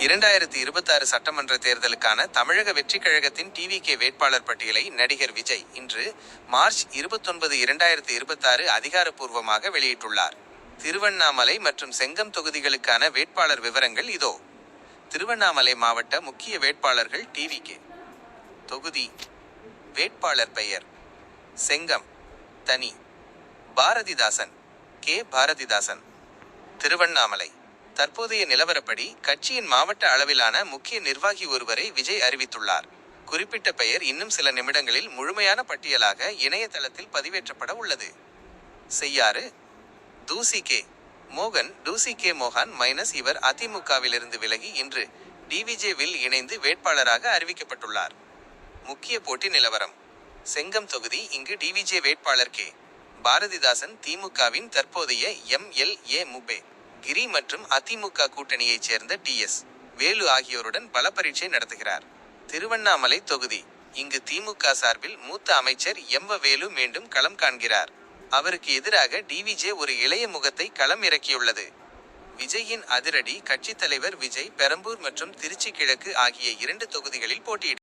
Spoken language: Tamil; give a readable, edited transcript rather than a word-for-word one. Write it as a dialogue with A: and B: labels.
A: 2026 சட்டமன்ற தேர்தலுக்கான தமிழக வெற்றிக் கழகத்தின் டிவிகே வேட்பாளர் பட்டியலை நடிகர் விஜய் இன்று மார்ச் 29, 2026 அதிகாரப்பூர்வமாக வெளியிட்டுள்ளார். திருவண்ணாமலை மற்றும் செங்கம் தொகுதிகளுக்கான வேட்பாளர் விவரங்கள் இதோ. திருவண்ணாமலை மாவட்ட முக்கிய வேட்பாளர்கள் டிவிகே தொகுதி. வேட்பாளர் பெயர்: செங்கம் தனி பாரதிதாசன், கே. பாரதிதாசன். திருவண்ணாமலை. தற்போதைய நிலவரப்படி கட்சியின் மாவட்ட அளவிலான முக்கிய நிர்வாகி ஒருவரை விஜய் அறிவித்துள்ளார். குறிப்பிட்ட பெயர் இன்னும் சில நிமிடங்களில் முழுமையான பட்டியலாக இணையதளத்தில் பதிவேற்றப்பட உள்ளது. செய்யாறு: தூசி கே. மோகன். தூசி கே. மோகன் மைனஸ் இவர் அதிமுகவிலிருந்து விலகி இன்று டிவிஜேவில் இணைந்து வேட்பாளராக அறிவிக்கப்பட்டுள்ளார். முக்கிய போட்டி நிலவரம்: செங்கம் தொகுதி. இங்கு டிவிஜே வேட்பாளர் கே. பாரதிதாசன் திமுகவின் தற்போதைய எம்.எல்.ஏ. முபே கிரி மற்றும் அதிமுக கூட்டணியைச் சேர்ந்த டி.எஸ். வேலு ஆகியோருடன் பல பரீட்சை நடத்துகிறார். திருவண்ணாமலை தொகுதி. இங்கு திமுக சார்பில் மூத்த அமைச்சர் எம்.வ. வேலு மீண்டும் களம் காண்கிறார். அவருக்கு எதிராக டிவிஜே ஒரு இளைய முகத்தை களம் இறக்கியுள்ளது. விஜயின் அதிரடி: கட்சித் தலைவர் விஜய் பெரம்பூர் மற்றும் திருச்சி கிழக்கு ஆகிய 2 தொகுதிகளில் போட்டியிடுகிறார்.